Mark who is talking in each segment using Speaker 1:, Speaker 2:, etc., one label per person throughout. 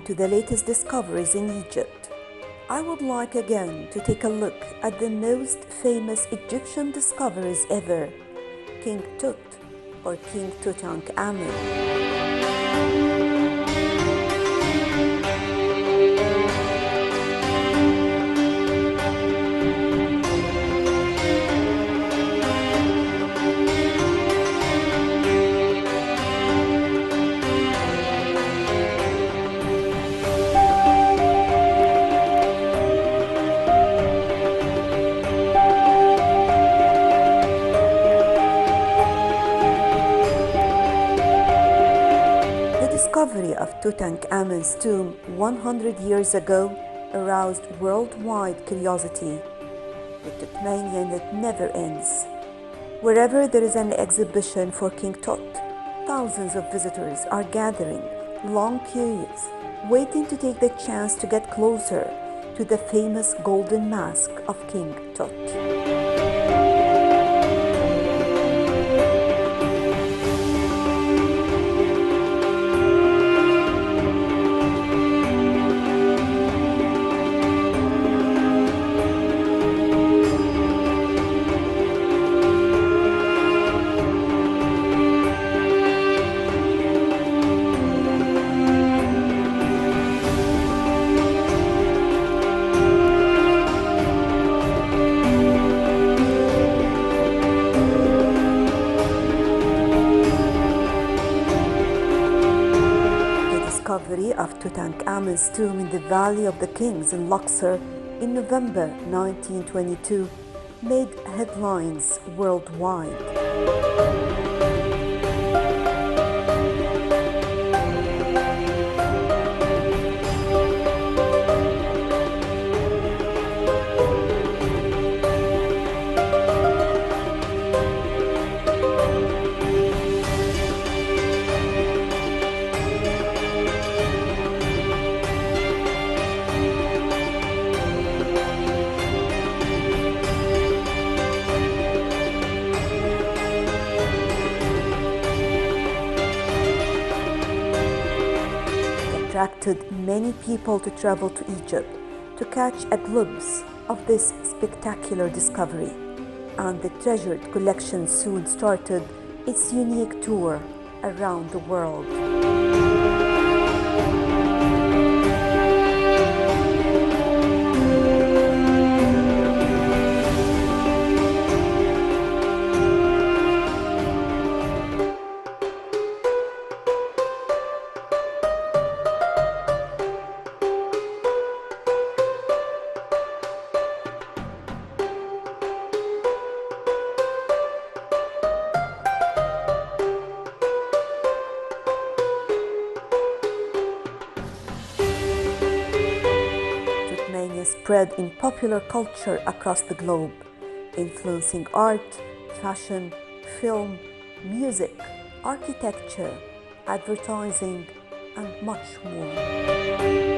Speaker 1: to the latest discoveries in Egypt, I would like again to take a look at the most famous Egyptian discoveries ever, King Tut or King Tutankhamun. The discovery of Tutankhamun's tomb 100 years ago aroused worldwide curiosity, the Tutmanian that never ends. Wherever there is an exhibition for King Tut, thousands of visitors are gathering, long queues, waiting to take the chance to get closer to the famous golden mask of King Tut. The discovery of Tutankhamun's tomb in the Valley of the Kings in Luxor in November 1922 made headlines worldwide. Attracted many people to travel to Egypt to catch a glimpse of this spectacular discovery, and the treasured collection soon started its unique tour around the world. Spread in popular culture across the globe, influencing art, fashion, film, music, architecture, advertising, and much more.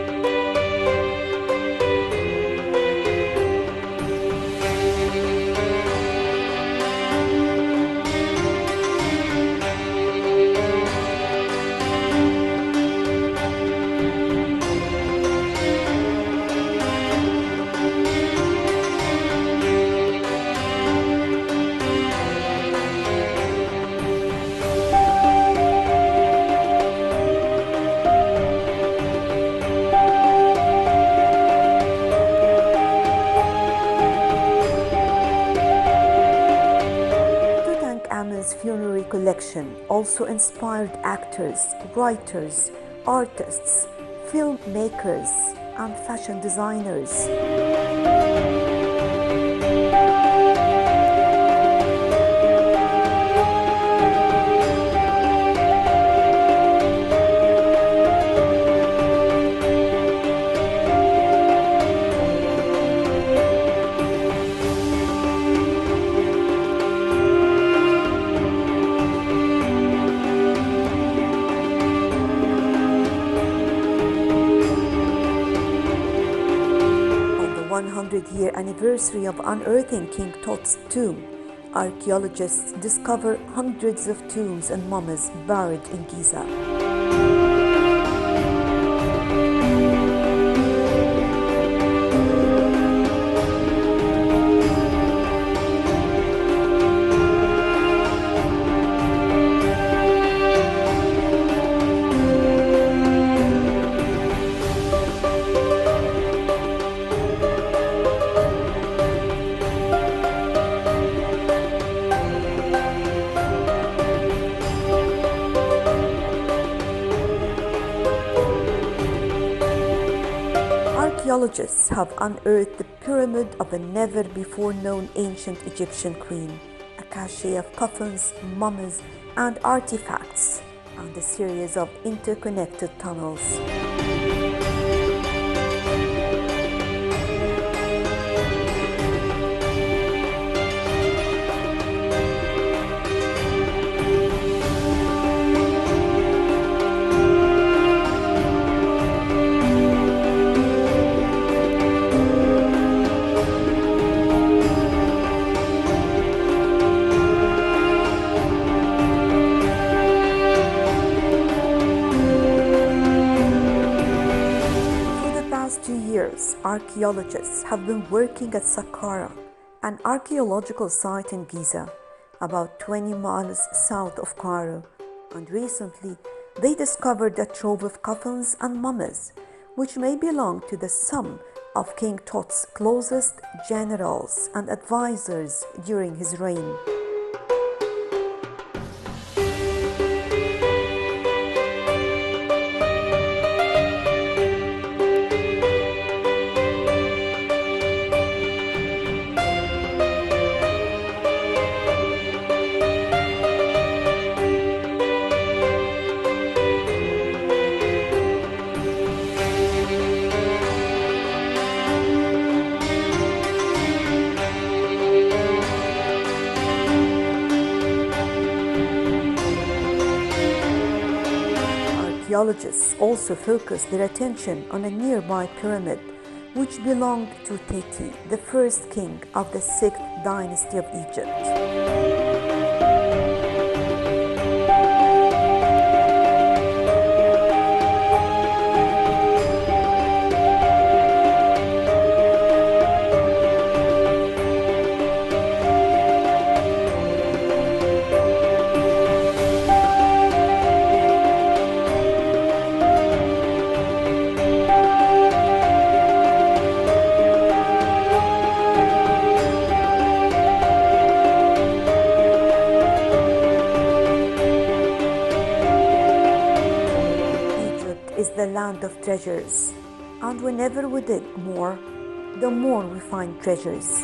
Speaker 1: Tutankhamun's funerary collection also inspired actors, writers, artists, filmmakers, and fashion designers. On the 100-year anniversary of unearthing King Tut's tomb, archaeologists discover hundreds of tombs and mummies buried in Giza. Archaeologists have unearthed the pyramid of a never-before-known ancient Egyptian queen, a cache of coffins, mummies, and artifacts, and a series of interconnected tunnels. Archaeologists have been working at Saqqara, an archaeological site in Giza, about 20 miles south of Cairo, and recently they discovered a trove of coffins and mummies, which may belong to some of King Tut's closest generals and advisors during his reign. Archaeologists also focused their attention on a nearby pyramid, which belonged to Teti, the first king of the 6th dynasty of Egypt. Is the land of treasures, and whenever we dig more, the more we find treasures.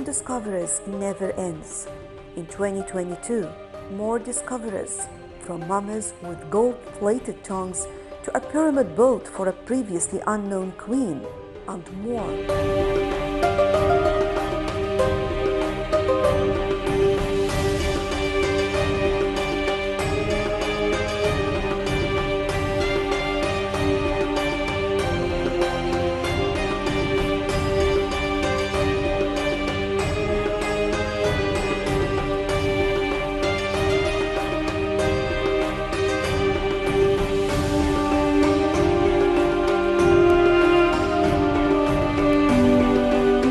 Speaker 1: Discoveries never ends. In 2022, more discoveries, from mummies with gold-plated tongues to a pyramid built for a previously unknown queen, and more.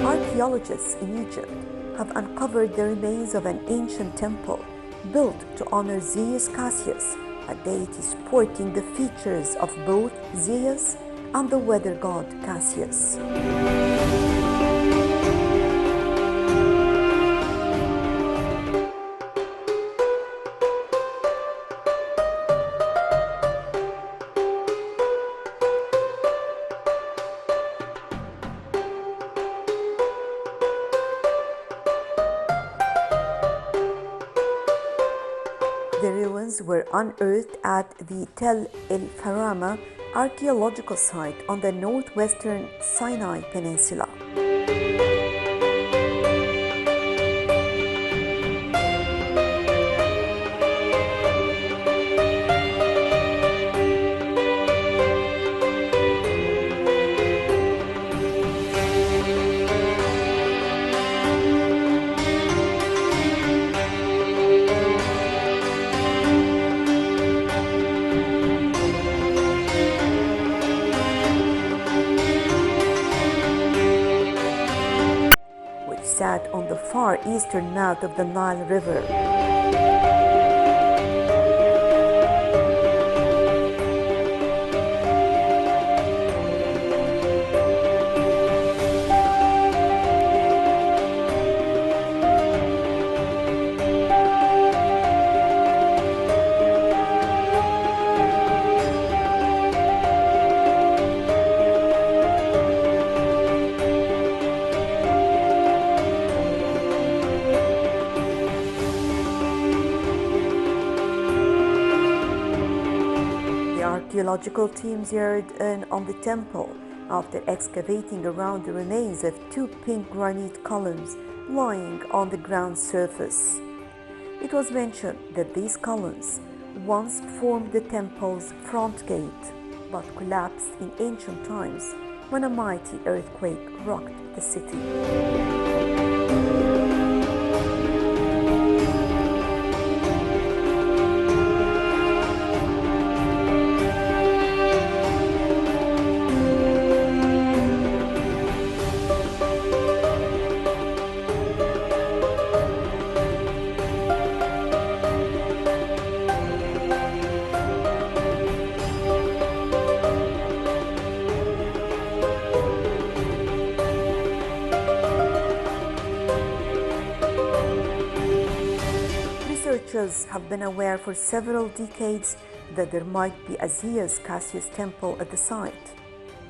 Speaker 1: Archaeologists in Egypt have uncovered the remains of an ancient temple built to honor Zeus Cassius, a deity sporting the features of both Zeus and the weather god Cassius. The ruins were unearthed at the Tel El Farama archaeological site on the northwestern Sinai Peninsula. sat on the far eastern mouth of the Nile River. Archaeological teams zeroed in on the temple after excavating around the remains of two pink granite columns lying on the ground surface. It was mentioned that these columns once formed the temple's front gate, but collapsed in ancient times when a mighty earthquake rocked the city. Researchers have been aware for several decades that there might be a Zeus Cassius temple at the site.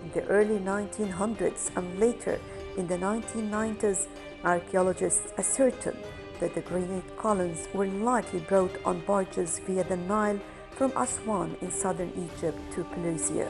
Speaker 1: In the early 1900s and later in the 1990s, archaeologists ascertained that the granite columns were likely brought on barges via the Nile from Aswan in southern Egypt to Pelusium.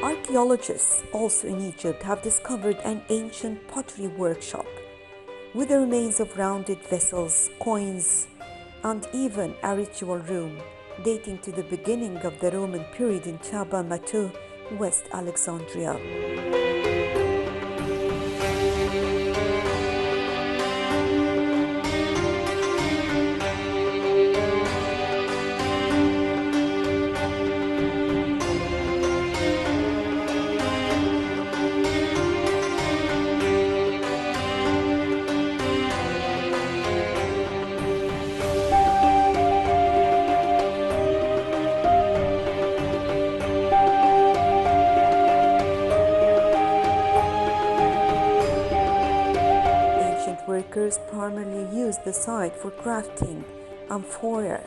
Speaker 1: Archaeologists also in Egypt have discovered an ancient pottery workshop with the remains of rounded vessels, coins, and even a ritual room dating to the beginning of the Roman period in Taba Matu, West Alexandria. Workers primarily used the site for crafting amphora,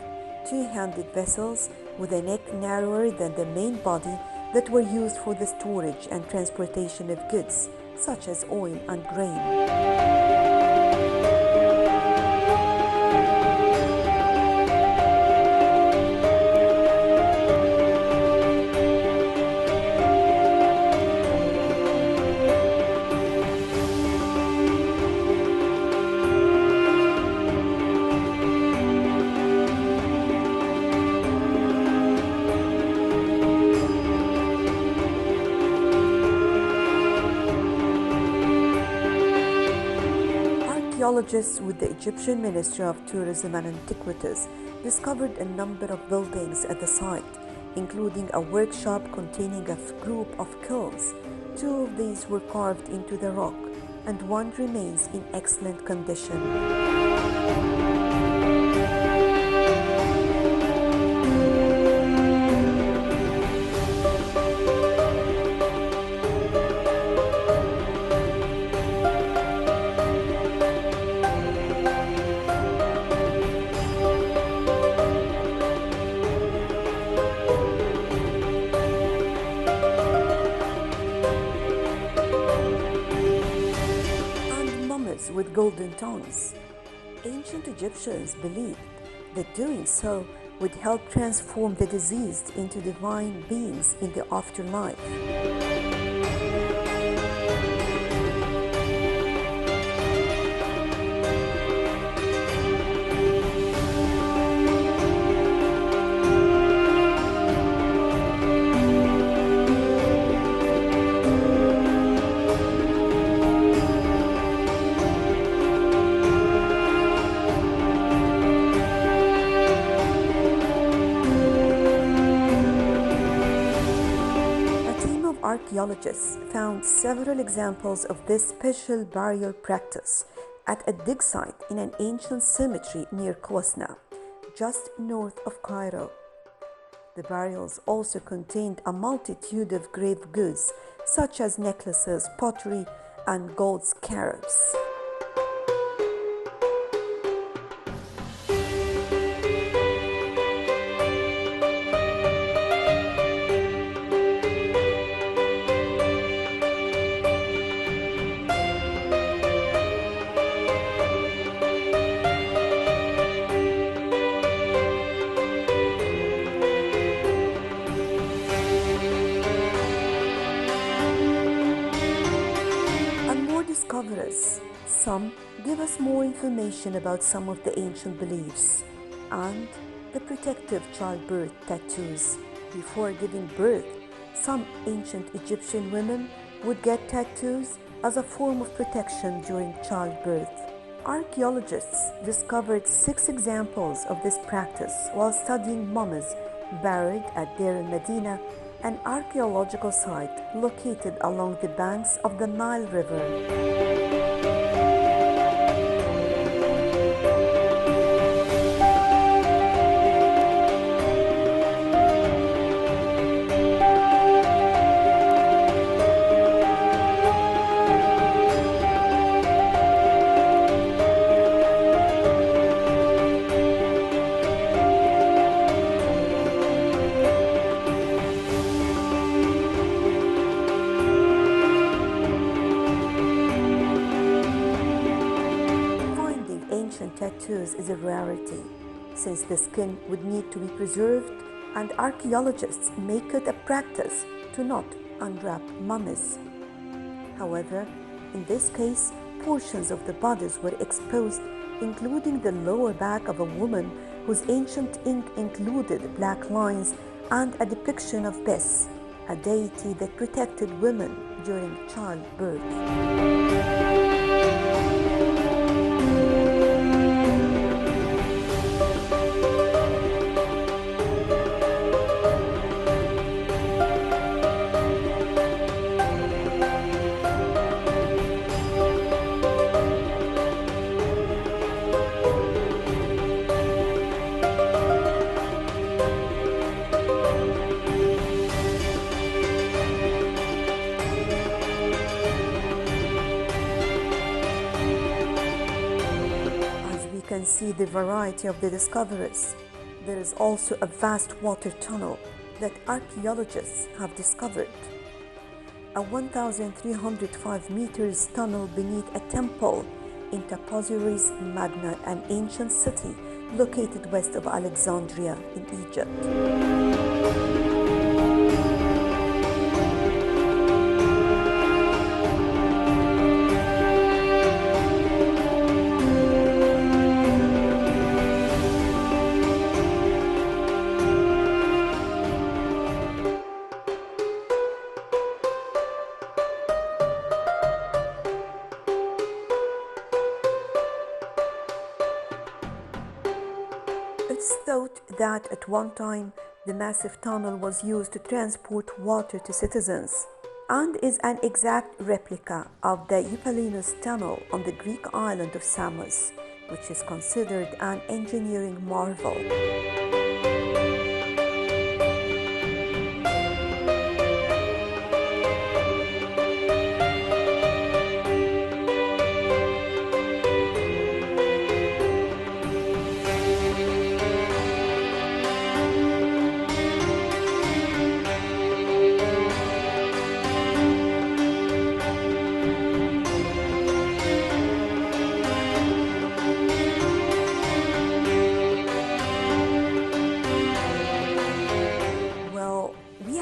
Speaker 1: two-handed vessels with a neck narrower than the main body that were used for the storage and transportation of goods such as oil and grain. Archaeologists with the Egyptian Ministry of Tourism and Antiquities discovered a number of buildings at the site, including a workshop containing a group of kilns. Two of these were carved into the rock, and one remains in excellent condition. With golden tongues. Ancient Egyptians believed that doing so would help transform the deceased into divine beings in the afterlife. Archaeologists found several examples of this special burial practice at a dig site in an ancient cemetery near Qusna, just north of Cairo. The burials also contained a multitude of grave goods, such as necklaces, pottery, and gold scarabs. Discoverers. Some give us more information about some of the ancient beliefs and the protective childbirth tattoos. Before giving birth, some ancient Egyptian women would get tattoos as a form of protection during childbirth. Archaeologists discovered 6 examples of this practice while studying mummies buried at Deir el-Medina, an archaeological site located along the banks of the Nile River. Tattoos is a rarity, since the skin would need to be preserved, and archaeologists make it a practice to not unwrap mummies. However, in this case, portions of the bodies were exposed, including the lower back of a woman whose ancient ink included black lines and a depiction of Bes, a deity that protected women during childbirth. Can see the variety of the discoveries. There is also a vast water tunnel that archaeologists have discovered. A 1,305 meters tunnel beneath a temple in Taposiris Magna, an ancient city located west of Alexandria in Egypt. It's thought that at one time the massive tunnel was used to transport water to citizens and is an exact replica of the Eupalinus tunnel on the Greek island of Samos, which is considered an engineering marvel.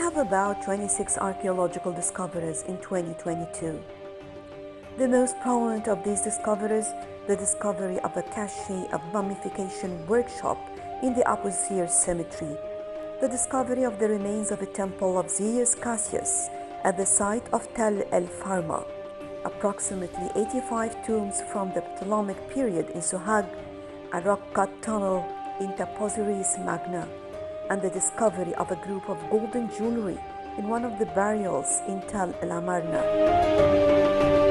Speaker 1: have about 26 archaeological discoveries in 2022. The most prominent of these discoveries, the discovery of a cache of mummification workshop in the Abu Sir cemetery, the discovery of the remains of a temple of Zeus Cassius at the site of Tel El Farma, approximately 85 tombs from the Ptolemaic period in Sohag, a rock-cut tunnel in Taposiris Magna, and the discovery of a group of golden jewelry in one of the burials in Tel El Amarna.